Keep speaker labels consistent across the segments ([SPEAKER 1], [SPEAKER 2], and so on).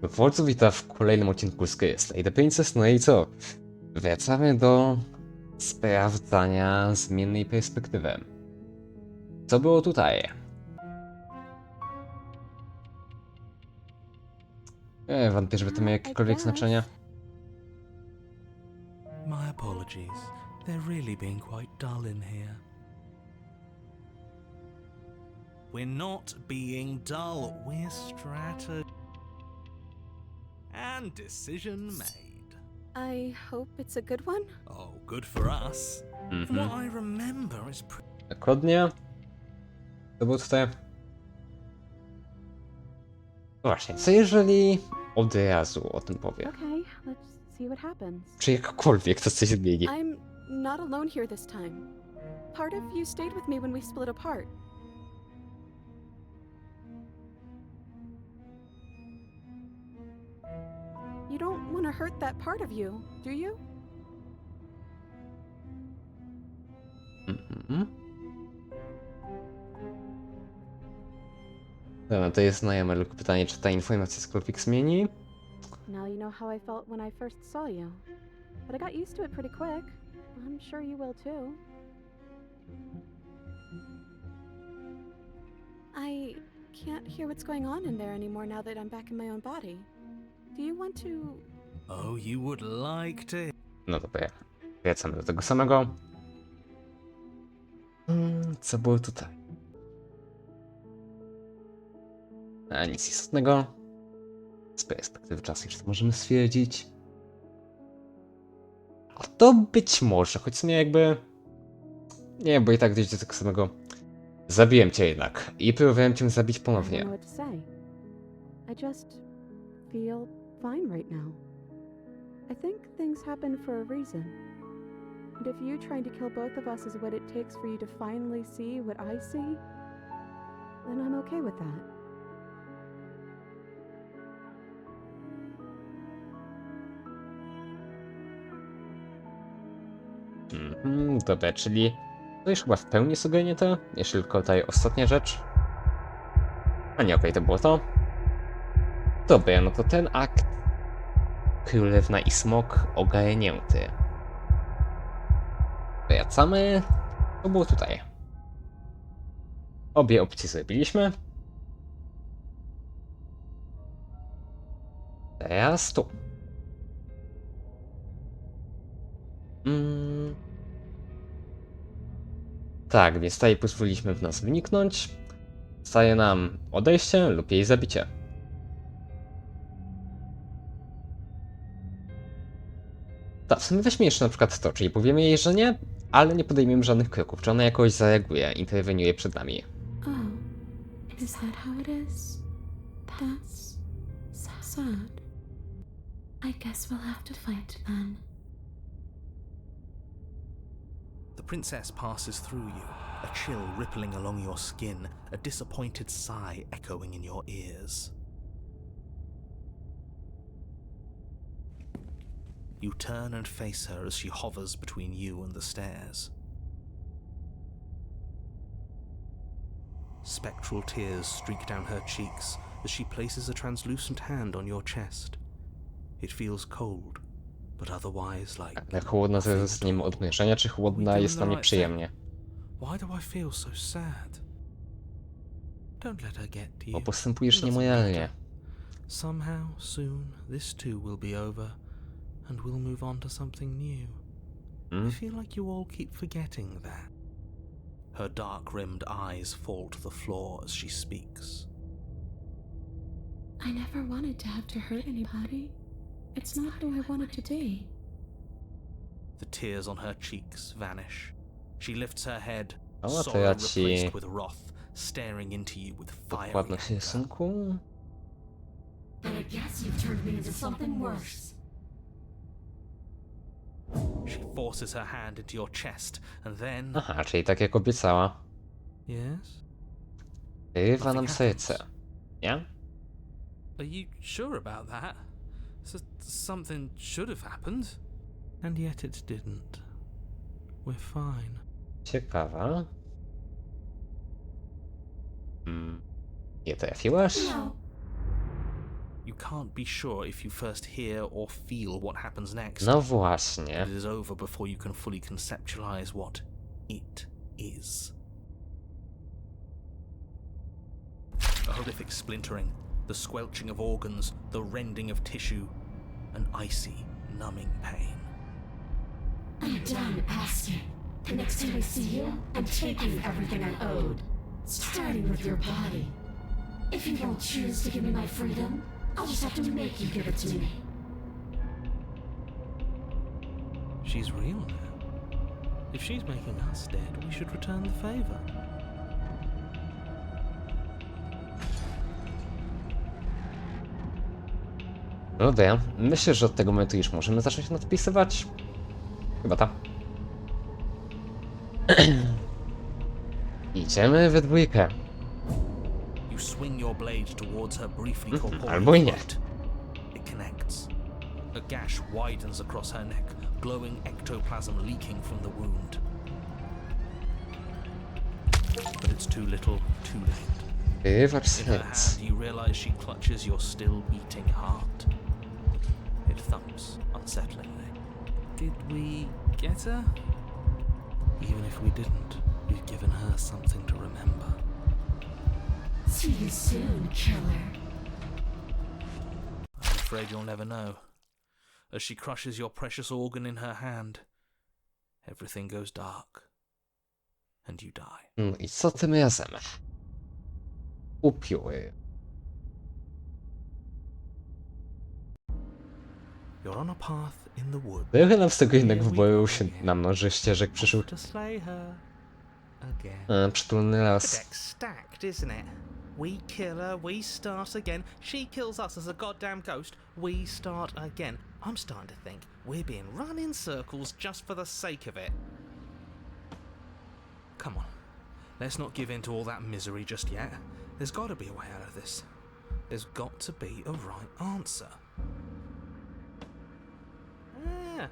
[SPEAKER 1] Wodzu wita w kolejnym odcinku z Slay the Princess. No i co? Wracamy do sprawdzania zmiennej perspektywy. Co było tutaj? Wątpię, żeby to miało jakiekolwiek znaczenie.
[SPEAKER 2] My apologies. They're really being quite dull in here. We're not being dull. We're strategy. And decision made.
[SPEAKER 3] I hope it's a good one.
[SPEAKER 2] Oh, good for us. From what I remember, it's
[SPEAKER 1] Dokładnie. To było tutaj. Właśnie, co jeżeli od razu o tym powiem?
[SPEAKER 3] Okay, let's see what happens.
[SPEAKER 1] Czy jakkolwiek to coś zmieni?
[SPEAKER 3] I'm not alone here this time. Part of you stayed with me when we split apart. You don't want to hurt that part of you, do you?
[SPEAKER 1] Dobra, to jest znajome, tylko pytanie, czy ta informacja cokolwiek zmieni?
[SPEAKER 3] Now you know how I felt when I first saw you. But I got used to it pretty quick. I'm sure you will too. I can't hear what's going on in there anymore now that I'm back in my own body. Do you want to...
[SPEAKER 2] Oh, you would like to.
[SPEAKER 1] No dobra, wracamy do tego samego. Co było tutaj? A nic istotnego. Z perspektywy czasu już to możemy stwierdzić. A to być może, choć mnie jakby... Nie, bo i tak dojdzie do tego samego. Zabiłem cię jednak i próbowałem cię zabić
[SPEAKER 3] I don't
[SPEAKER 1] ponownie.
[SPEAKER 3] know what to say. I just feel fine right now. I think things happen for a reason. And if you trying to kill both of us is what it takes for you to finally see what I see, then I'm okay with that.
[SPEAKER 1] Dobra, czyli to już chyba w pełni sobie to, jeśli tylko tutaj ostatnia rzecz. A nie, okej, to było to. Dobra, no to ten akt Królewna i Smok ogarnięty. Wracamy. To było tutaj. Obie opcje zrobiliśmy. Teraz tu. Tak, więc tutaj pozwoliliśmy w nas wyniknąć. Staje nam odejście lub jej zabicie. Tak, w sumie weźmy jeszcze na przykład to, czyli powiemy jej, że nie, ale nie podejmiemy żadnych kroków, czy ona jakoś zareaguje, interweniuje przed nami.
[SPEAKER 3] Oh, is that how it is? That's sad. I guess we'll have to fight then.
[SPEAKER 2] The princess passes through you, a chill rippling along your skin, a disappointed sigh echoing in your ears. You turn and face her as she hovers between you and the stairs. Spectral tears streak down her cheeks as she places a translucent hand on your chest. It feels cold, but otherwise like...
[SPEAKER 1] Ale chłodna to jest nim odmierzenia, czy chłodna jest na mnie przyjemnie?
[SPEAKER 2] Why do I feel so sad? Don't let her get to you.
[SPEAKER 1] Bo postępujesz
[SPEAKER 2] It doesn't
[SPEAKER 1] niemoralnie.
[SPEAKER 2] matter. Somehow, soon, this too will be over, and we'll move on to something new. I feel like you all keep forgetting that. Her dark-rimmed eyes fall to the floor as she speaks.
[SPEAKER 3] I never wanted to have to hurt anybody. It's not who I wanted to be.
[SPEAKER 2] The tears on her cheeks vanish. She lifts her head,
[SPEAKER 1] O, to
[SPEAKER 2] sorrow
[SPEAKER 1] ja ci
[SPEAKER 2] replaced with wrath, staring into you with fiery
[SPEAKER 1] dokładność
[SPEAKER 2] anger.
[SPEAKER 1] rysunku.
[SPEAKER 4] And I guess you've turned me into something worse.
[SPEAKER 2] She forces her hand into your chest, and then...
[SPEAKER 1] Aha, czyli tak jak obiecała.
[SPEAKER 2] Yes?
[SPEAKER 1] Wyrywa nam serce. Nie?
[SPEAKER 2] Are you sure about that? Something should have happened. And yet it didn't. We're fine.
[SPEAKER 1] Ciekawa. Nie trafiłaś?
[SPEAKER 4] No.
[SPEAKER 2] You can't be sure if you first hear or feel what happens next.
[SPEAKER 1] No właśnie.
[SPEAKER 2] It is over before you can fully conceptualize what it is. The horrific splintering, the squelching of organs, the rending of tissue, an icy, numbing pain.
[SPEAKER 4] I'm done asking. The next time I see you, I'm taking everything I owed. Starting with your body. If you won't choose to give me my freedom, I'll just have to make you give it to me.
[SPEAKER 2] She's real now. If she's making us dead, we should return the favor.
[SPEAKER 1] Dobra, myślę, że od tego momentu już możemy zacząć nadpisywać. Chyba ta. Idziemy we dwójkę.
[SPEAKER 2] You swing your blade towards her briefly corporeal
[SPEAKER 1] albo i nie.
[SPEAKER 2] throat. It connects. A gash widens across her neck, glowing ectoplasm leaking from the wound. But it's too little, too late.
[SPEAKER 1] Wywacz
[SPEAKER 2] In her
[SPEAKER 1] serc.
[SPEAKER 2] hand, you realize she clutches your still beating heart. It thumps unsettlingly. Did we get her? Even if we didn't, we've given her something to remember.
[SPEAKER 4] See you soon, killer.
[SPEAKER 2] I'm afraid you'll never know. As she crushes your precious organ in her hand, everything goes dark, and you die.
[SPEAKER 1] No i co tym razem? Upiór.
[SPEAKER 2] You're on a path in the wood.
[SPEAKER 1] Trochę nam z tego jednak wyboru się na mnoży ścieżek przyszł.
[SPEAKER 2] To slay her again.
[SPEAKER 1] Przytulny las.
[SPEAKER 2] Deck's stacked, isn't it? We kill her, we start again. She kills us as a goddamn ghost, we start again. I'm starting to think we're being run in circles just for the sake of it. Come on, let's not give in to all that misery just yet. There's got to be a way out of this. There's got to be a right answer. Yeah,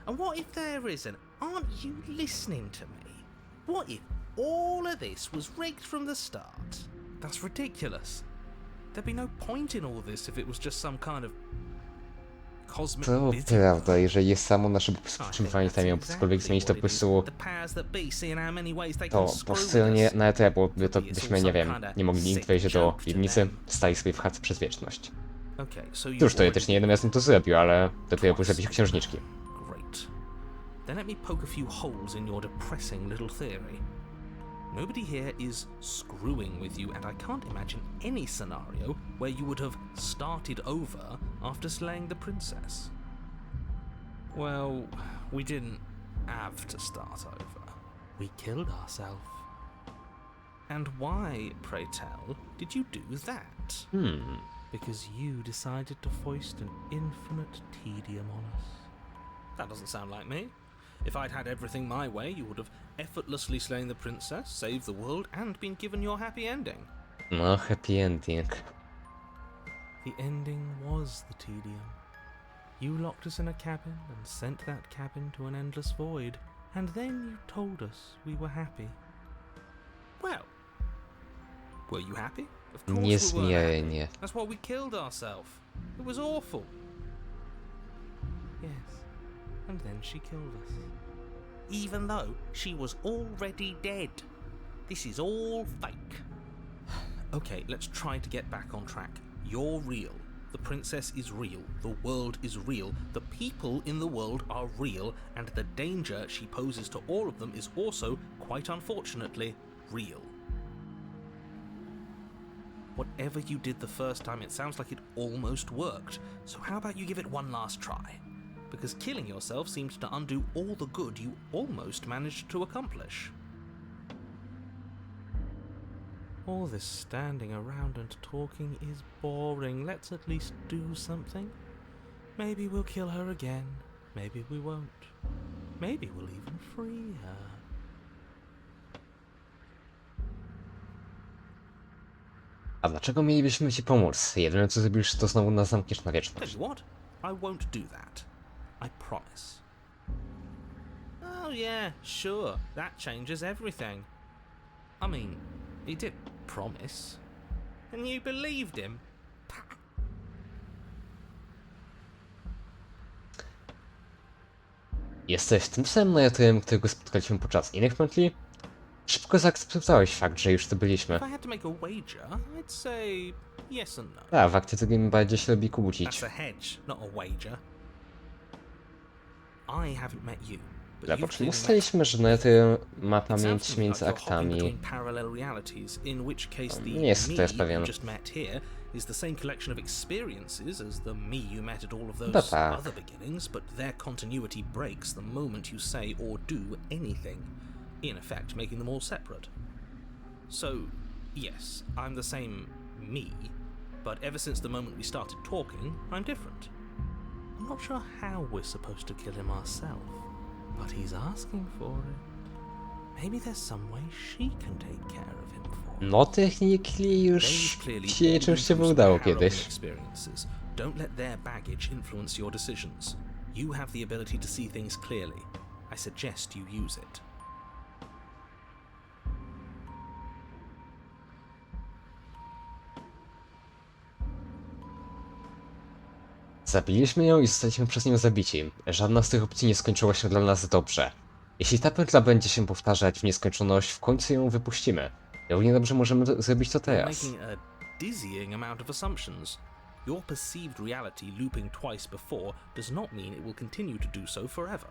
[SPEAKER 2] and what if there isn't? Aren't you listening to me? What if all of this was rigged from the start? That's ridiculous. There'd be no point in all this if it was just some kind of cosmic
[SPEAKER 1] To
[SPEAKER 2] busy
[SPEAKER 1] prawda,
[SPEAKER 2] work.
[SPEAKER 1] jeżeli samo nasze
[SPEAKER 2] I think
[SPEAKER 1] powstrzymywanie
[SPEAKER 2] that's
[SPEAKER 1] tam miało cokolwiek
[SPEAKER 2] exactly
[SPEAKER 1] zmienić, to
[SPEAKER 2] what
[SPEAKER 1] po
[SPEAKER 2] it is.
[SPEAKER 1] prostu
[SPEAKER 2] The powers that be, seeing how many ways they
[SPEAKER 1] to
[SPEAKER 2] can
[SPEAKER 1] po
[SPEAKER 2] screw with
[SPEAKER 1] stronie
[SPEAKER 2] us.
[SPEAKER 1] na etapie byłoby to,
[SPEAKER 2] It's
[SPEAKER 1] byśmy,
[SPEAKER 2] all
[SPEAKER 1] nie
[SPEAKER 2] some
[SPEAKER 1] wiem,
[SPEAKER 2] kinda
[SPEAKER 1] nie mogli
[SPEAKER 2] sick
[SPEAKER 1] wejść do
[SPEAKER 2] joke to
[SPEAKER 1] piwnicy,
[SPEAKER 2] them.
[SPEAKER 1] stali sobie w chatce przez wieczność.
[SPEAKER 2] Okay, so you've
[SPEAKER 1] Cóż, to ja
[SPEAKER 2] already
[SPEAKER 1] też nie jednym razem to zrobił, ale dopiero po
[SPEAKER 2] Twice.
[SPEAKER 1] zabiciu księżniczki.
[SPEAKER 2] Great. Then let me poke a few holes in your depressing little theory. Nobody here is screwing with you, and I can't imagine any scenario where you would have started over after slaying the princess. Well, we didn't have to start over. We killed ourselves. And why, pray tell, did you do that? Because you decided to foist an infinite tedium on us. That doesn't sound like me. If I'd had everything my way, you would have effortlessly slain the princess, saved the world, and been given your happy ending.
[SPEAKER 1] No, happy ending.
[SPEAKER 2] The ending was the tedium. You locked us in a cabin and sent that cabin to an endless void, and then you told us we were happy. Well, were you happy? Of course we were happy.
[SPEAKER 1] Niezmiernie.
[SPEAKER 2] That's why we killed ourselves. It was awful. Yes, and then she killed us. Even though she was already dead. This is all fake. Okay, let's try to get back on track. You're real. The princess is real. The world is real. The people in the world are real. And the danger she poses to all of them is also, quite unfortunately, real. Whatever you did the first time, it sounds like it almost worked. So how about you give it one last try? Because killing yourself seems to undo all the good you almost managed to accomplish. All this standing around and talking is boring. Let's at least do something. Maybe we'll kill her again. Maybe we won't. Maybe we'll even free her.
[SPEAKER 1] A dlaczego mielibyśmy ci pomóc? Jedyne co zrobisz, to znowu nas zamkniesz na
[SPEAKER 2] Tell
[SPEAKER 1] wieczność.
[SPEAKER 2] you what, I won't do that. I promise. Oh yeah, sure, that changes everything. I mean, he did promise. And you believed him?
[SPEAKER 1] Jesteś tym samym narratorem, którego spotkaliśmy podczas innych pętli? Szybko zaakceptowałeś fakt, że już tu byliśmy.
[SPEAKER 2] If I had to make a wager, I'd say yes and no.
[SPEAKER 1] Tak, w akcie tego mi bardziej się lubi kłócić.
[SPEAKER 2] That's a hedge, not a wager. I haven't met you. But
[SPEAKER 1] Dla
[SPEAKER 2] you've
[SPEAKER 1] początku
[SPEAKER 2] clearly met
[SPEAKER 1] ustaliliśmy, że narrator ma
[SPEAKER 2] It sounds
[SPEAKER 1] pamięć
[SPEAKER 2] to me
[SPEAKER 1] między
[SPEAKER 2] like you're hopping
[SPEAKER 1] aktami.
[SPEAKER 2] between parallel realities, in which case the
[SPEAKER 1] Nie jest
[SPEAKER 2] me
[SPEAKER 1] teraz
[SPEAKER 2] you
[SPEAKER 1] pewien.
[SPEAKER 2] just met here is the same collection of experiences as the me you met at all of
[SPEAKER 1] No
[SPEAKER 2] those
[SPEAKER 1] tak.
[SPEAKER 2] other beginnings, but their continuity breaks the moment you say or do anything, in effect making them all separate. So, yes, I'm the same me, but ever since the moment we started talking, I'm different. I'm not sure how we're supposed to kill him ourselves, but he's asking for it. Maybe there's some way she can take care of him for him.
[SPEAKER 1] No technically już
[SPEAKER 2] They've clearly
[SPEAKER 1] się
[SPEAKER 2] all
[SPEAKER 1] częściowo
[SPEAKER 2] been through
[SPEAKER 1] udało
[SPEAKER 2] some harrowing
[SPEAKER 1] kiedyś.
[SPEAKER 2] experiences. Don't let their baggage influence your decisions. You have the ability to see things clearly. I suggest you use it.
[SPEAKER 1] Zabiliśmy ją i zostaliśmy przez nią zabici. Żadna z tych opcji nie skończyła się dla nas dobrze. Jeśli ta pętla będzie się powtarzać w nieskończoność, w końcu ją wypuścimy. Równie dobrze możemy zrobić to
[SPEAKER 2] You're
[SPEAKER 1] teraz.
[SPEAKER 2] making a dizzying amount of assumptions. Your perceived reality looping twice before does not mean it will continue to do so forever.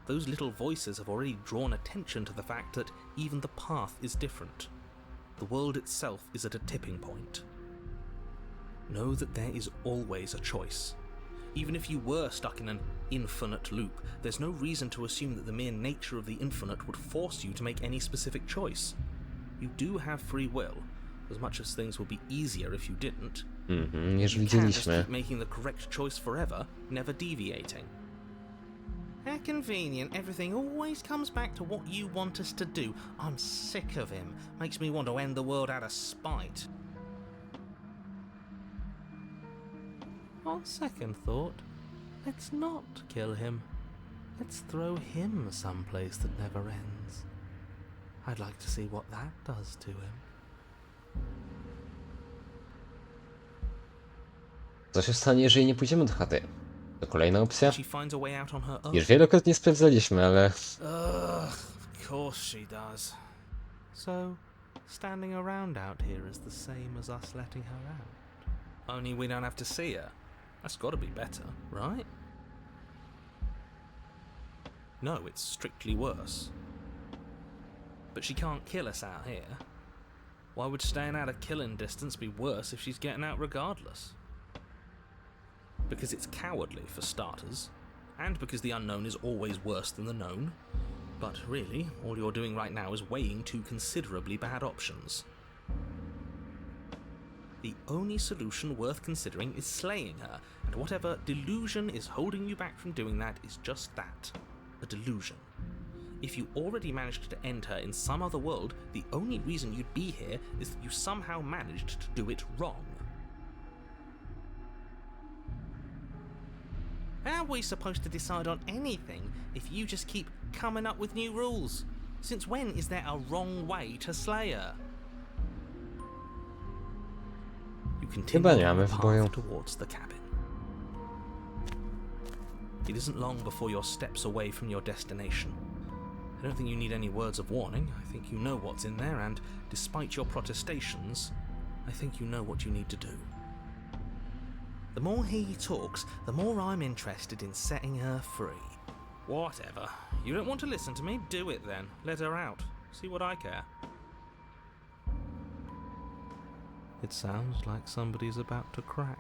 [SPEAKER 2] Those little voices have already drawn attention to the fact that even the path is different. The world itself is at a tipping point. Know that there is always a choice. Even if you were stuck in an infinite loop, there's no reason to assume that the mere nature of the infinite would force you to make any specific choice. You do have free will, as much as things would be easier if you didn't.
[SPEAKER 1] Już
[SPEAKER 2] You can just
[SPEAKER 1] widzieliśmy.
[SPEAKER 2] keep making the correct choice forever, never deviating. How convenient, everything always comes back to what you want us to do. I'm sick of him. Makes me want to end the world out of spite. On second thought, let's not kill him. Let's throw him someplace that never ends. I'd like to see what that does to him.
[SPEAKER 1] Co się stanie, jeżeli nie pójdziemy do chaty? To kolejna opcja?
[SPEAKER 2] She finds a way out on her own.
[SPEAKER 1] Już wielokrotnie sprawdzaliśmy, ale...
[SPEAKER 2] Ugh, of course she does. So, standing around out here is the same as us letting her out. Only we don't have to see her. That's got to be better, right? No, it's strictly worse. But she can't kill us out here. Why would staying out of killing distance be worse if she's getting out regardless? Because it's cowardly, for starters, and because the unknown is always worse than the known. But really, all you're doing right now is weighing two considerably bad options. The only solution worth considering is slaying her, and whatever delusion is holding you back from doing that is just that, a delusion. If you already managed to end her in some other world, the only reason you'd be here is that you somehow managed to do it wrong. How are we supposed to decide on anything if you just keep coming up with new rules? Since when is there a wrong way to slay her? You continue
[SPEAKER 1] Chyba nie mamy
[SPEAKER 2] on the
[SPEAKER 1] wyboru.
[SPEAKER 2] path towards the cabin. It isn't long before you're steps away from your destination. I don't think you need any words of warning. I think you know what's in there, and despite your protestations, I think you know what you need to do. The more he talks, the more I'm interested in setting her free. Whatever. You don't want to listen to me? Do it then. Let her out. See what I care. It sounds like somebody's about to crack.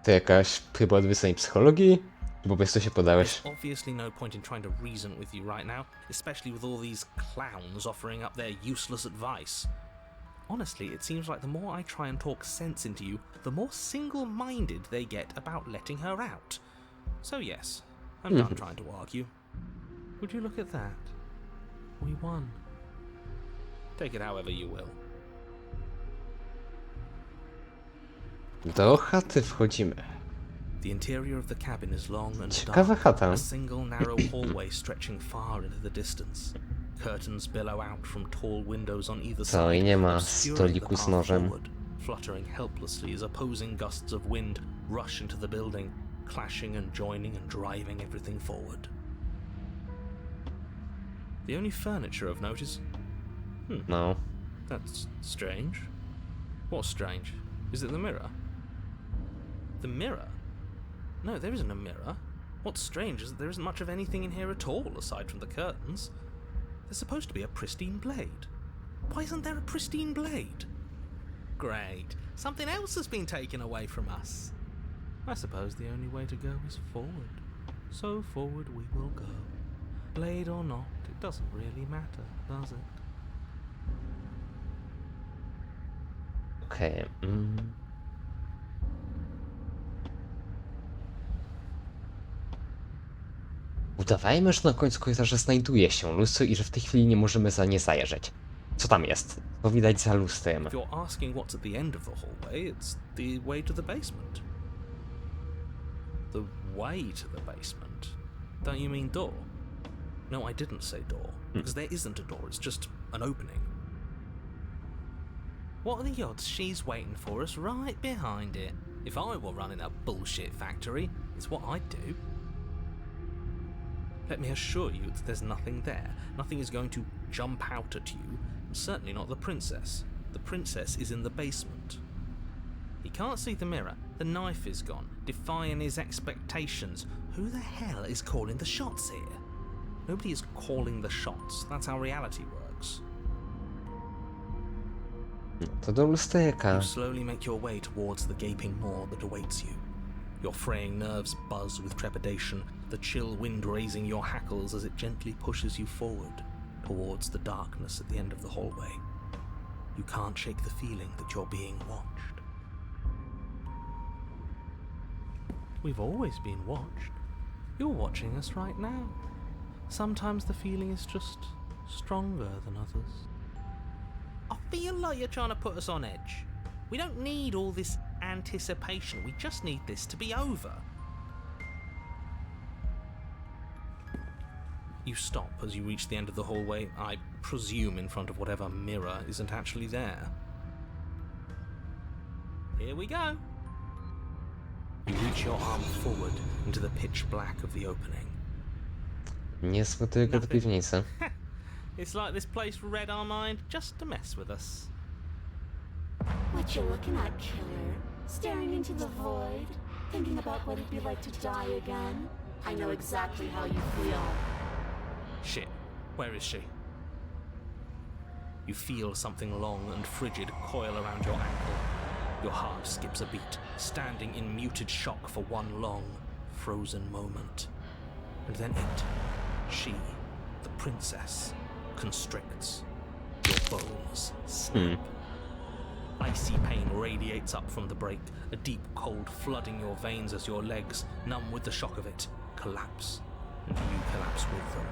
[SPEAKER 1] To jakaś próba odwrócenia psychologii? Czy po prostu się podałeś?
[SPEAKER 2] There's obviously no point in trying to reason with you right now, especially with all these clowns offering up their useless advice. Honestly, it seems like the more I try and talk sense into you, the more single-minded they get about letting her out. So yes, I'm done trying to argue. Would you look at that? We won. Take it however you will.
[SPEAKER 1] Do chaty wchodzimy.
[SPEAKER 2] The interior of the cabin is long and
[SPEAKER 1] Ciekawa
[SPEAKER 2] dark,
[SPEAKER 1] chata.
[SPEAKER 2] a single narrow hallway stretching far into the distance. Curtains billow out from tall windows on either
[SPEAKER 1] Co,
[SPEAKER 2] side,
[SPEAKER 1] i nie ma
[SPEAKER 2] obscuring
[SPEAKER 1] stoliku
[SPEAKER 2] the
[SPEAKER 1] z
[SPEAKER 2] path
[SPEAKER 1] nożem.
[SPEAKER 2] forward. fluttering helplessly as opposing gusts of wind rush into the building, clashing and joining and driving everything forward. The only furniture of note is...
[SPEAKER 1] No.
[SPEAKER 2] That's strange. What's strange? Is it the mirror? The mirror? No, there isn't a mirror. What's strange is that there isn't much of anything in here at all, aside from the curtains. There's supposed to be a pristine blade. Why isn't there a pristine blade? Great. Something else has been taken away from us. I suppose the only way to go is forward. So forward we will go. Blade or not, it doesn't really matter, does it?
[SPEAKER 1] Okej. Udawajmy, że na końcu korytarza znajduje się lustro i że w tej chwili nie możemy za nie zajrzeć. Co tam jest? Co widać za lustrem?
[SPEAKER 2] If you're asking what's at the end of the hallway, it's the way to the basement. The way to the basement? Don't you mean door? No, I didn't say door, because there isn't a door, it's just an opening. What are the odds she's waiting for us right behind it? If I were running a bullshit factory, it's what I'd do. Let me assure you that there's nothing there. Nothing is going to jump out at you, and certainly not the princess. The princess is in the basement. He can't see the mirror. The knife is gone, defying his expectations. Who the hell is calling the shots here? Nobody is calling the shots. That's how reality works.
[SPEAKER 1] To do lusterka.
[SPEAKER 2] You slowly make your way towards the gaping maw that awaits you. Your fraying nerves buzz with trepidation, the chill wind raising your hackles as it gently pushes you forward towards the darkness at the end of the hallway. You can't shake the feeling that you're being watched. We've always been watched. You're watching us right now. Sometimes the feeling is just stronger than others. I feel like you're trying to put us on edge. We don't need all this anticipation. We just need this to be over. You stop as you reach the end of the hallway, I presume in front of whatever mirror isn't actually there. Here we go. You reach your arm forward into the pitch black of the opening.
[SPEAKER 1] Nie tylko do piwnicy.
[SPEAKER 2] It's like this place read our mind just to mess with us.
[SPEAKER 4] What you looking at, killer? Staring into the void? Thinking about what it'd be like to die again? I know exactly how you feel.
[SPEAKER 2] Shit, where is she? You feel something long and frigid coil around your ankle. Your heart skips a beat, standing in muted shock for one long, frozen moment. And then she, the princess, constricts. Your bones snap. Icy pain radiates up from the break, a deep cold flooding your veins as your legs, numb with the shock of it, collapse, and you collapse with them.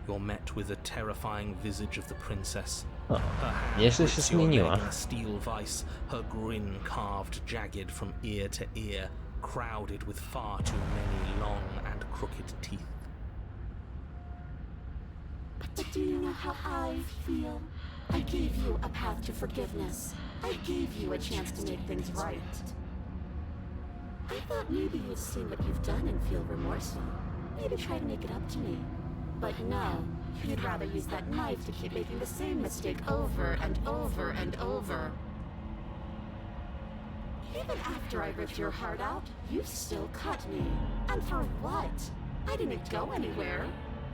[SPEAKER 2] You're met with the terrifying visage of the princess.
[SPEAKER 1] O,
[SPEAKER 2] Her hand
[SPEAKER 1] nieźle się
[SPEAKER 2] grips your leg
[SPEAKER 1] zmieniła.
[SPEAKER 2] in a steel vice, her grin carved jagged from ear to ear, crowded with far too many long and crooked teeth.
[SPEAKER 4] But do you know how I feel? I gave you a path to forgiveness. I gave you a chance to make things right. I thought maybe you'd see what you've done and feel remorseful. Maybe try to make it up to me. But no, you'd rather use that knife to keep making the same mistake over and over and over. Even after I ripped your heart out, you still cut me. And for what? I didn't go anywhere.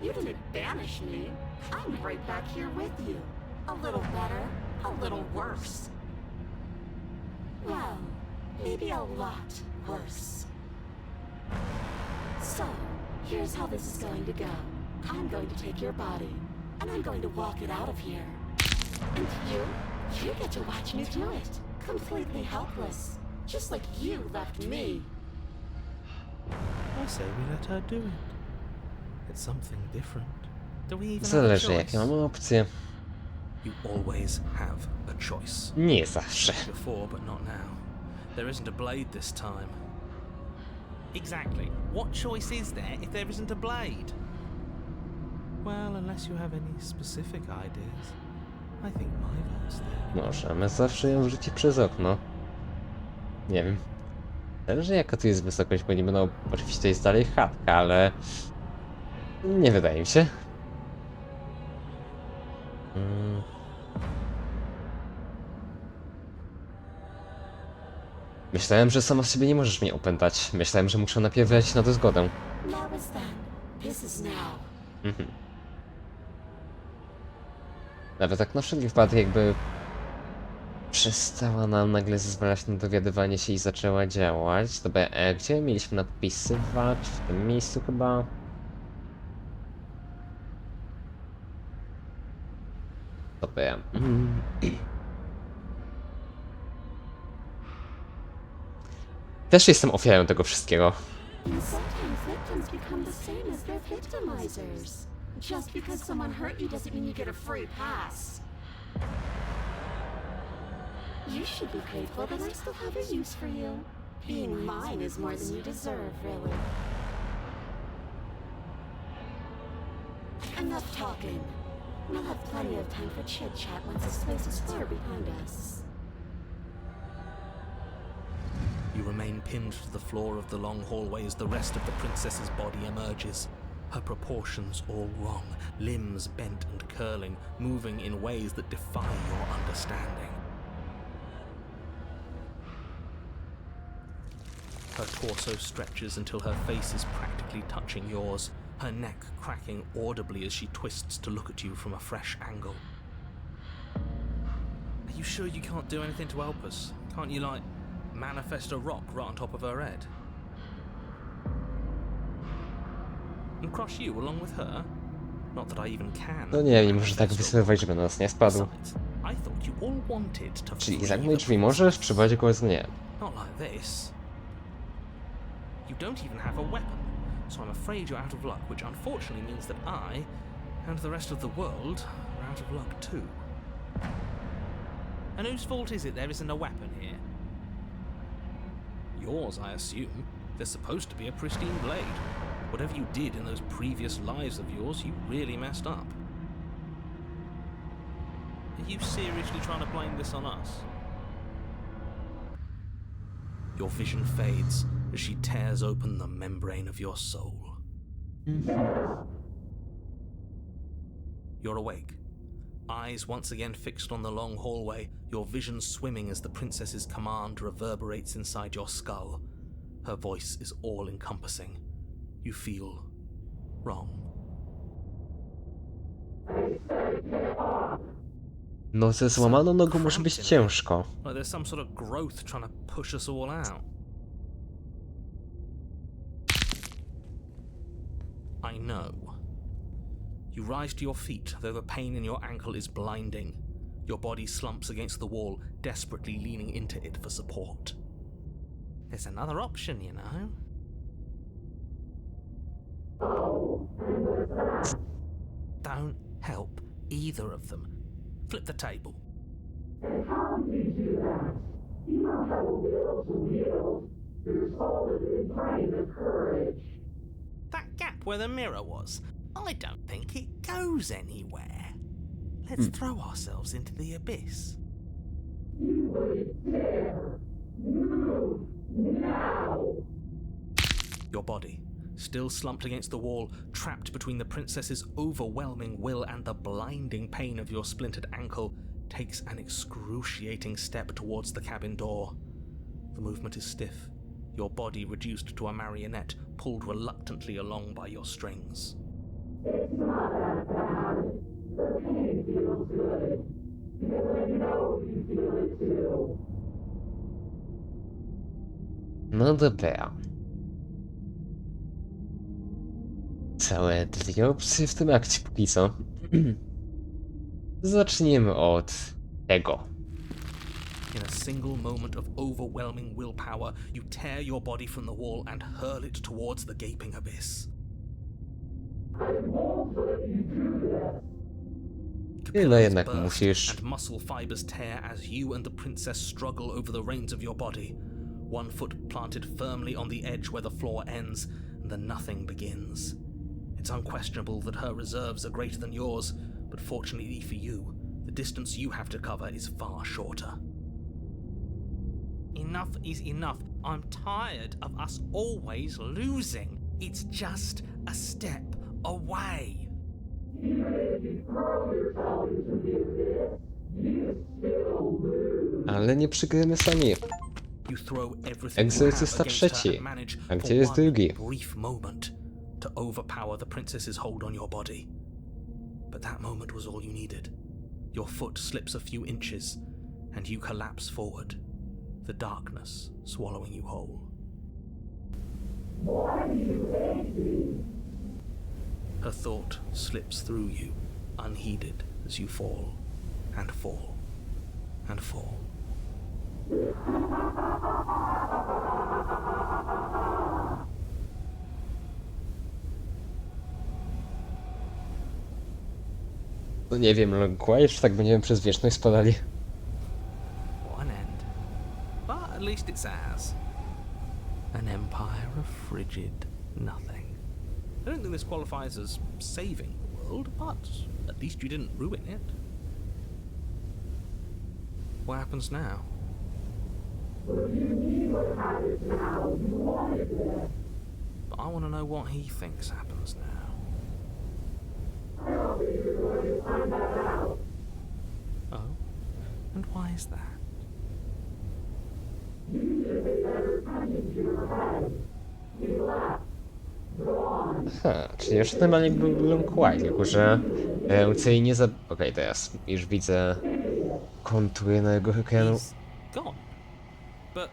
[SPEAKER 4] You didn't banish me. I'm right back here with you. A little better, a little worse. Well, maybe a lot worse. So, here's how this is going to go. I'm going to take your body, and I'm going to walk it out of here. And you get to watch me do it. Completely helpless. Just like you left me.
[SPEAKER 2] I say we let her do it. It's something different. Do we even have a
[SPEAKER 1] Zależy
[SPEAKER 2] choice?
[SPEAKER 1] jakie mamy opcje.
[SPEAKER 2] You always have a choice.
[SPEAKER 1] Nie zawsze.
[SPEAKER 2] Before, but not now. There isn't a blade this time. Exactly. What choice is there if there isn't a blade? Well, unless you have any specific ideas. I think my verse there.
[SPEAKER 1] Możemy zawsze ją wrzucić przez okno. Nie wiem. Zależy jaka tu jest wysokość, bo niby no oczywiście to jest dalej chatka, ale... Nie wydaje mi się. Myślałem, że sama z siebie nie możesz mnie opętać. Myślałem, że muszę najpierw wyrazić na to zgodę.
[SPEAKER 4] That was then. This is now.
[SPEAKER 1] Nawet tak na wszelki wypadek jakby... Przestała nam nagle zezwalać na dowiadywanie się i zaczęła działać. Dobra, gdzie mieliśmy nadpisywać? W tym miejscu chyba... Dobra. Też jestem ofiarą tego wszystkiego.
[SPEAKER 4] And sometimes victims become the same as their victimizers. Just because someone hurt you doesn't mean you get a free pass. You should be grateful that I still have a use for you. Being mine is more than you deserve, really. Enough talking. We'll have plenty of time for chit-chat once this place is far behind us.
[SPEAKER 2] You remain pinned to the floor of the long hallway as the rest of the princess's body emerges. Her proportions all wrong, limbs bent and curling, moving in ways that defy your understanding. Her torso stretches until her face is practically touching yours, her neck cracking audibly as she twists to look at you from a fresh angle. Are you sure you can't do anything to help us? Can't you, like, manifest a rock right on top of her head? And crush you along with her? Not that I even can.
[SPEAKER 1] No nie może tak wysyływać, żeby na nas nie spadł.
[SPEAKER 2] Besides, I thought you all wanted to
[SPEAKER 1] Czyli
[SPEAKER 2] free
[SPEAKER 1] zamknij
[SPEAKER 2] the
[SPEAKER 1] drzwi możesz, przyprowadzi kogoś mnie.
[SPEAKER 2] Not like this. You don't even have a weapon, so I'm afraid you're out of luck, which unfortunately means that I, and the rest of the world, are out of luck too. And whose fault is it there isn't a weapon here? Yours, I assume. There's supposed to be a pristine blade. Whatever you did in those previous lives of yours, you really messed up. Are you seriously trying to blame this on us? Your vision fades as she tears open the membrane of your soul. You're awake, eyes once again fixed on the long hallway, your vision swimming as the princess's command reverberates inside your skull. Her voice is all-encompassing. You feel wrong.
[SPEAKER 1] No ze złamaną nogą może być ciężko.
[SPEAKER 2] Like there's some sort of growth trying to push us all out. I know. You rise to your feet, though the pain in your ankle is blinding. Your body slumps against the wall, desperately leaning into it for support. There's another option, you know. Don't help either of them. Flip the table.
[SPEAKER 5] And how can you do that? You don't have a will to wield. Your soul is inflamed with courage.
[SPEAKER 2] That gap where the mirror was, I don't think it goes anywhere. Let's throw ourselves into the abyss.
[SPEAKER 5] You wouldn't dare. Move now.
[SPEAKER 2] Your body, still slumped against the wall, trapped between the princess's overwhelming will and the blinding pain of your splintered ankle, takes an excruciating step towards the cabin door. The movement is stiff, your body reduced to a marionette, pulled reluctantly along by your strings.
[SPEAKER 5] It's not that bad. The pain feels good. Because I know you feel it too.
[SPEAKER 1] No dobra. Całe dwie opcje w tym akcie póki co. Zaczniemy od tego.
[SPEAKER 2] In a single moment of overwhelming willpower, you tear your body from the wall and hurl it towards the gaping abyss.
[SPEAKER 5] I won't let you do that.
[SPEAKER 1] Tyle jednak
[SPEAKER 2] Burst
[SPEAKER 1] musisz.
[SPEAKER 2] and muscle fibers tear as you and the princess struggle over the reins of your body. One foot planted firmly on the edge where the floor ends, and the nothing begins. It's unquestionable that her reserves are greater than yours, but fortunately for you, the distance you have to cover is far shorter. Enough is enough. I'm tired of us always losing. It's just a step away.
[SPEAKER 5] Even if you throw yourself into the abyss, you still lose.
[SPEAKER 1] Ale nie przegramy sami.
[SPEAKER 2] You throw everything you
[SPEAKER 1] Egzorcysta
[SPEAKER 2] have against her
[SPEAKER 1] trzeci.
[SPEAKER 2] and manage
[SPEAKER 1] A
[SPEAKER 2] for
[SPEAKER 1] gdzie jest
[SPEAKER 2] one
[SPEAKER 1] drugi?
[SPEAKER 2] brief moment to overpower the princess's hold on your body. But that moment was all you needed. Your foot slips a few inches, and you collapse forward, the darkness swallowing you whole.
[SPEAKER 5] Why do you hate me?
[SPEAKER 2] Her thought slips through you, unheeded, as you fall, and fall, and fall.
[SPEAKER 1] No nie wiem, Longue, czy tak będziemy przez wieczność spadali.
[SPEAKER 2] One end. But at least it's ours. An empire of frigid nothing. I don't think this qualifies as saving the world, but at least you didn't ruin it. What happens now?
[SPEAKER 5] What do you mean what happens now? You wanted it.
[SPEAKER 2] But I want to know what he thinks happens now.
[SPEAKER 5] I don't think you're going to find that out.
[SPEAKER 2] Oh? And why is that?
[SPEAKER 5] You should pay better attention to your head. You left. Go on.
[SPEAKER 1] Aha, czyli już normalnie był Longue, tylko że Lucej nie za... Okej, teraz już widzę kontury na jego ekranu.
[SPEAKER 2] He's gone. But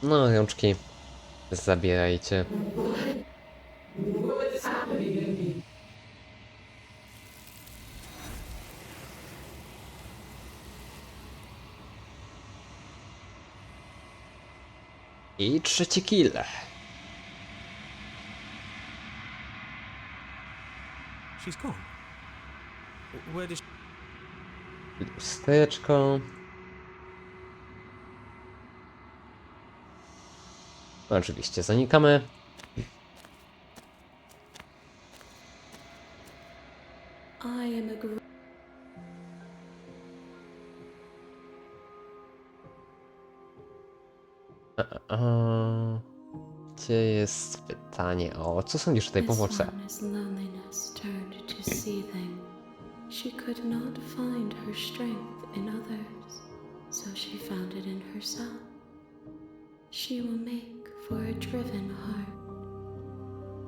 [SPEAKER 1] No, rączki. Zabierajcie.
[SPEAKER 5] What's happening to me?
[SPEAKER 1] I trzeci kill.
[SPEAKER 2] she's gone. Where did she...
[SPEAKER 1] Lusteczko. No, oczywiście zanikamy.
[SPEAKER 3] I am a
[SPEAKER 1] Gdzie jest pytanie? O, co sądzisz o tej pomocy?
[SPEAKER 6] As loneliness turned to seething, she could not find her strength in others, so she found it in herself. She will make for a driven heart.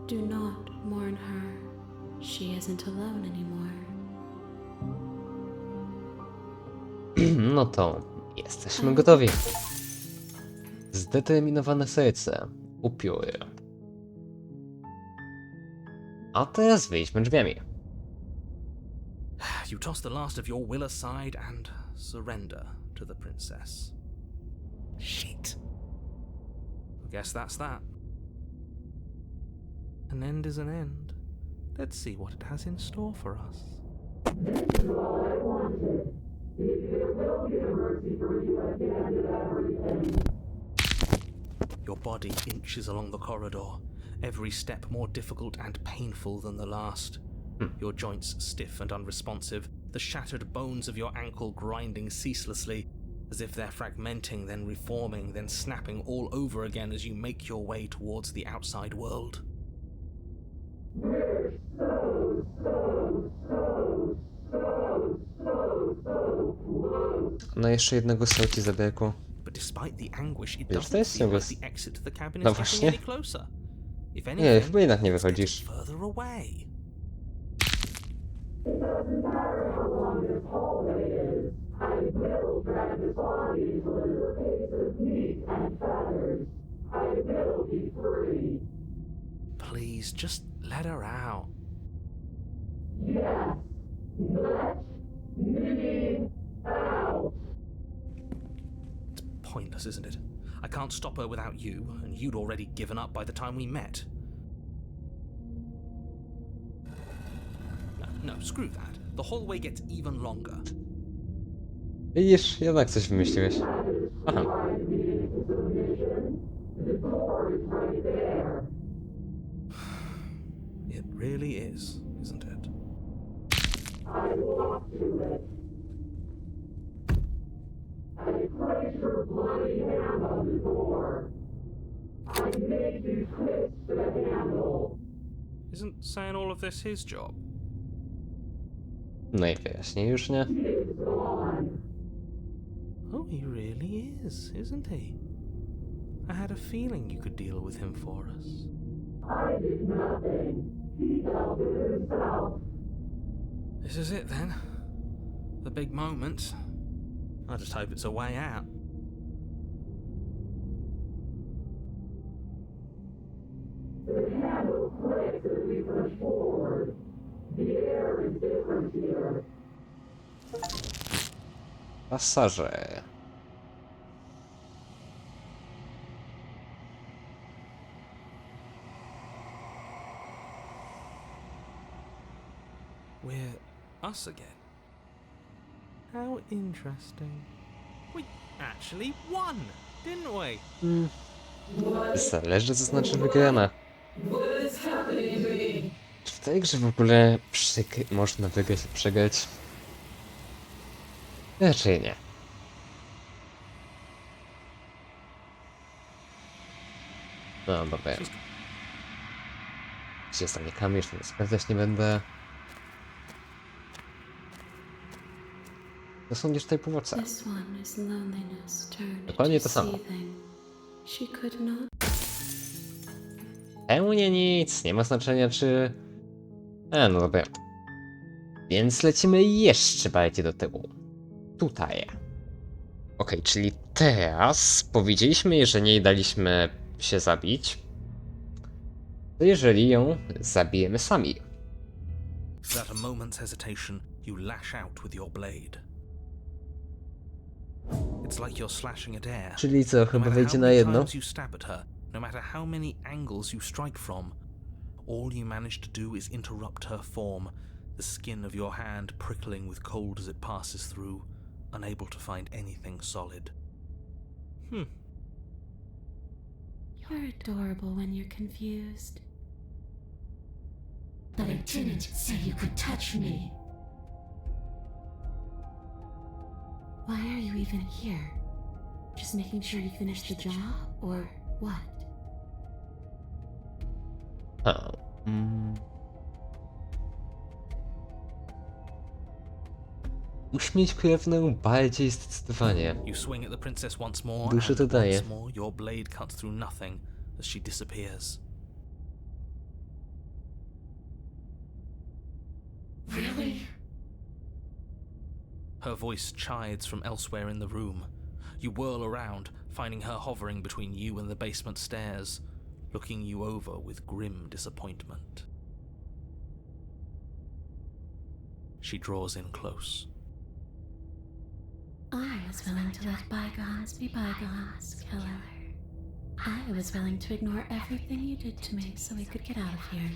[SPEAKER 6] Do not mourn her. She isn't alone anymore.
[SPEAKER 1] No to jesteśmy gotowi. Zdeterminowane serce. Upiór. A teraz wyjdźmy drzwiami.
[SPEAKER 2] You toss the last of your will aside and surrender to the princess. Shit. I guess that's that. An end is an end. Let's see what it has in store for us.
[SPEAKER 5] This is all I wanted. There will be a mercy for you at the end of everything.
[SPEAKER 2] Your body inches along the corridor, every step more difficult and painful than the last. Your joints stiff and unresponsive, the shattered bones of your ankle grinding ceaselessly, as if they're fragmenting, then reforming, then snapping all over again as you make your way towards the outside world.
[SPEAKER 5] We're so close.
[SPEAKER 1] No jeszcze jednego sołci zabrakło.
[SPEAKER 2] But despite the anguish, it
[SPEAKER 1] Wiesz, to
[SPEAKER 2] doesn't
[SPEAKER 1] jest
[SPEAKER 2] feel
[SPEAKER 1] ciągle...
[SPEAKER 2] like the exit to the cabin
[SPEAKER 1] No
[SPEAKER 2] is getting
[SPEAKER 1] właśnie.
[SPEAKER 2] any closer. If
[SPEAKER 1] Nie, chyba
[SPEAKER 2] anything,
[SPEAKER 1] jednak nie
[SPEAKER 2] it's getting
[SPEAKER 1] wychodzisz.
[SPEAKER 2] further away.
[SPEAKER 5] It doesn't matter how long this hallway is. I will drag this body till it is a piece of meat and feathers. I will be free.
[SPEAKER 2] Please, just let her out.
[SPEAKER 5] Yes, let me out.
[SPEAKER 2] It's pointless, isn't it? I can't stop her without you, and you'd already given up by the time we met. No, screw that. The hallway gets even longer.
[SPEAKER 1] Widzisz, jednak coś wymyśliłeś.
[SPEAKER 5] That is
[SPEAKER 1] Aha.
[SPEAKER 5] Drive me into submission. The door is right there.
[SPEAKER 2] It really is, isn't it?
[SPEAKER 5] I walk to it. I place your bloody hand on the door. I make you twist the handle.
[SPEAKER 2] Isn't saying all of this his job?
[SPEAKER 1] Najwyraźniej już nie.
[SPEAKER 5] It's gone.
[SPEAKER 2] Oh, he really is, isn't he? I had a feeling you could deal with him for us.
[SPEAKER 5] I did nothing. He dealt with himself.
[SPEAKER 2] This is it then. The big moment. I just hope it's a way out.
[SPEAKER 5] The handle clicks as we push forward. The air is different here.
[SPEAKER 1] Pasażer.
[SPEAKER 2] We're us again. How interesting. We actually won, didn't we?
[SPEAKER 1] Zależy, co znaczy wygrana. Czy w tej grze w ogóle można wygrać i przegrać? Raczej nie. No dobra. Gdzie stanie kamień, to sprawdzać nie będę. To są gdzieś tutaj północe.
[SPEAKER 6] This one is loneliness turned
[SPEAKER 1] Dokładnie
[SPEAKER 6] to
[SPEAKER 1] to samo.
[SPEAKER 6] seething. She could not.
[SPEAKER 1] Pełnie nic, nie ma znaczenia czy... no dobra. Więc lecimy jeszcze bardziej do tyłu. Tutaj. Okej, czyli teraz powiedzieliśmy jej, że nie daliśmy się zabić. To jeżeli ją zabijemy sami.
[SPEAKER 2] Without a moment's hesitation, you lash out with your blade. It's like you're slashing at air.
[SPEAKER 1] Czyli co,
[SPEAKER 2] No
[SPEAKER 1] chyba
[SPEAKER 2] matter
[SPEAKER 1] wejdzie
[SPEAKER 2] how
[SPEAKER 1] na
[SPEAKER 2] many
[SPEAKER 1] jedno?
[SPEAKER 2] times you stab at her, no matter how many angles you strike from, all you manage to do is interrupt her form, the skin of your hand prickling with cold as it passes through, unable to find anything solid.
[SPEAKER 6] You're adorable when you're confused.
[SPEAKER 4] But I didn't say you could touch me.
[SPEAKER 6] Why are you even here? Just making sure you finish the job, or what?
[SPEAKER 1] Uśmieć krewnę bardziej zdecydowanie.
[SPEAKER 2] You swing at the princess once more,
[SPEAKER 1] Duszy
[SPEAKER 2] and
[SPEAKER 1] to daje.
[SPEAKER 2] once more your blade cuts through nothing as she disappears.
[SPEAKER 4] Really?
[SPEAKER 2] Her voice chides from elsewhere in the room. You whirl around, finding her hovering between you and the basement stairs, looking you over with grim disappointment. She draws in close.
[SPEAKER 6] I was willing to let bygones be bygones, killer. I was willing to ignore everything you did to me so we could get out of here,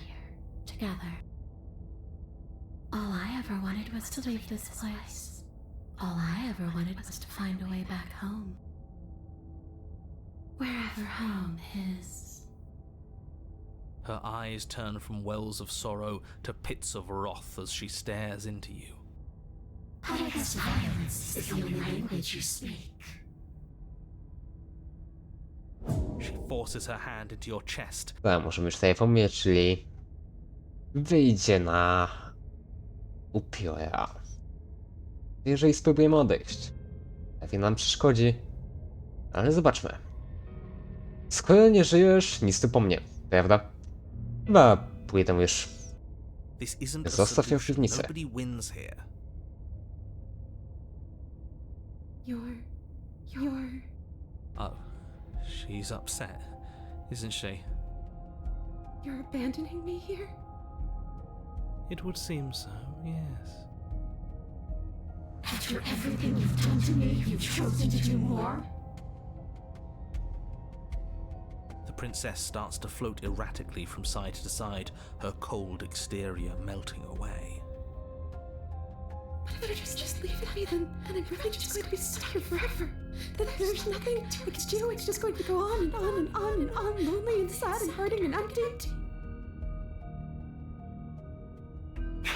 [SPEAKER 6] together. All I ever wanted was to leave this place. All I ever wanted was to find a way back home. Wherever home is.
[SPEAKER 2] Her eyes turn from wells of sorrow to pits of wrath as she stares into you.
[SPEAKER 4] I guess violence is the only language you speak.
[SPEAKER 2] She forces her hand into your chest.
[SPEAKER 1] Możemy już tutaj pomyśleć, czyli wyjdzie na upiora. Jeżeli spróbujemy odejść, pewnie nam przeszkodzi, ale zobaczmy. Skoro nie żyjesz, nic tu po mnie, prawda? Chyba pójdę już.
[SPEAKER 2] This isn't a
[SPEAKER 1] Zostaw ją w
[SPEAKER 2] solution.
[SPEAKER 1] piwnicy.
[SPEAKER 2] Nobody wins here.
[SPEAKER 6] You're...
[SPEAKER 2] Oh, she's upset, isn't she?
[SPEAKER 6] You're abandoning me here?
[SPEAKER 2] It would seem so, yes.
[SPEAKER 4] After everything you've done to me, you've chosen to do more?
[SPEAKER 2] The princess starts to float erratically from side to side, her cold exterior melting away.
[SPEAKER 6] But if you just leave me, then I'm really just going to be stuck here forever.
[SPEAKER 3] There's nothing I can do. It's just going to go on and on and on and on, lonely and sad and hurting and empty.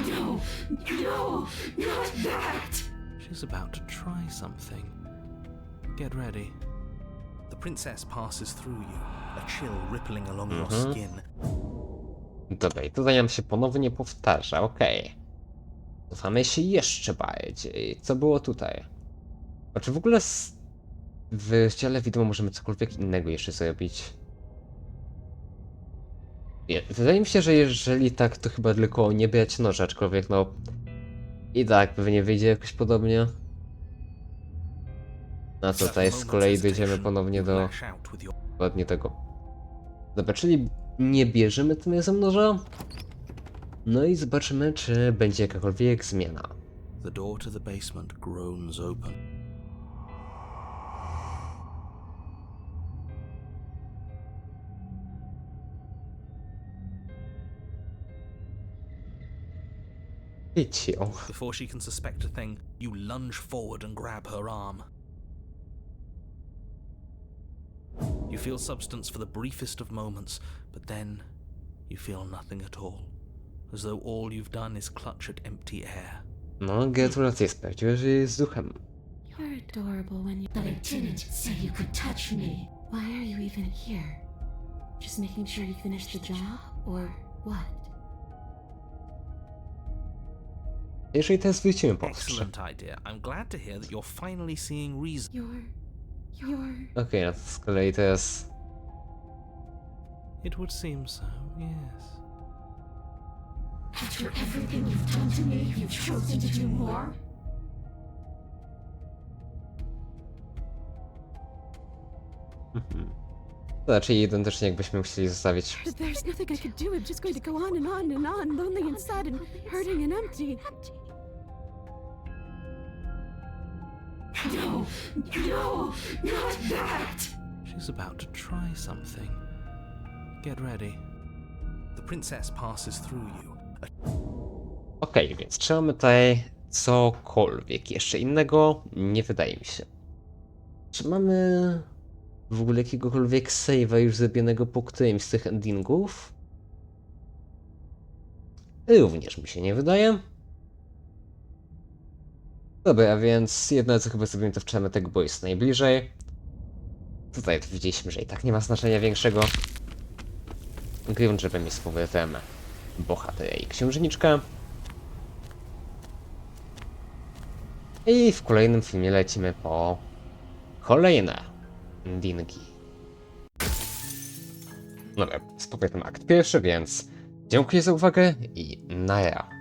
[SPEAKER 4] No, no, not that!
[SPEAKER 2] She's about to try something. Get ready. The princess passes through you, a chill rippling along your skin.
[SPEAKER 1] Dobra, i tutaj nam się ponownie powtarza, okej. Cofamy się jeszcze bardziej. Co było tutaj? A czy w ogóle w dziale wideo możemy cokolwiek innego jeszcze zrobić? Nie, wydaje mi się, że jeżeli tak, to chyba tylko nie brać noża, aczkolwiek no... I tak pewnie wyjdzie jakoś podobnie. A tutaj z kolei dojdziemy ponownie do... Dokładnie tego. Dobra, czyli nie bierzemy tym razem noża. No i zobaczymy, czy będzie jakakolwiek zmiana.
[SPEAKER 2] The door to the basement groans open.
[SPEAKER 1] Wiecie,
[SPEAKER 2] Before she can suspect a thing, you lunge forward and grab her arm. You feel substance for the briefest of moments, but then you feel nothing at all, as though all you've done is clutch at empty air.
[SPEAKER 1] No, gratulacje, sprawdziłeś, że jest duchem.
[SPEAKER 6] You're adorable when you...
[SPEAKER 4] But I didn't say you could touch me.
[SPEAKER 6] Why are you even here? Just making sure you finish the job, or what?
[SPEAKER 1] Jeżeli teraz wrócimy po ostrze.
[SPEAKER 2] Excellent idea. I'm glad to hear that you're finally seeing reason.
[SPEAKER 6] You're...
[SPEAKER 1] Okej, no to z kolei teraz...
[SPEAKER 2] It would seem so, yes.
[SPEAKER 4] After everything you've done to me, you've chosen to do more?
[SPEAKER 1] To raczej identycznie jakbyśmy musieli zostawić.
[SPEAKER 3] There's nothing I could do. I'm just going to go on and on and on, lonely and sad and hurting and empty.
[SPEAKER 4] No, no, not that!
[SPEAKER 2] She's about to try something. Get ready. The princess passes through you.
[SPEAKER 1] Okej, więc czy mamy tutaj cokolwiek jeszcze innego? Nie wydaje mi się. Czy mamy w ogóle jakiegokolwiek save'a już zrobionego po którymś z tych endingów? Również mi się nie wydaje. Dobra, więc jedno co chyba zrobimy to wczytamy tego, bo jest najbliżej. Tutaj to widzieliśmy, że i tak nie ma znaczenia większego. Grunt, żeby mieć z powrotem bohatera i księżniczkę. I w kolejnym filmie lecimy po kolejne endingi. Dobra, z powrotem akt pierwszy, więc dziękuję za uwagę i na ja.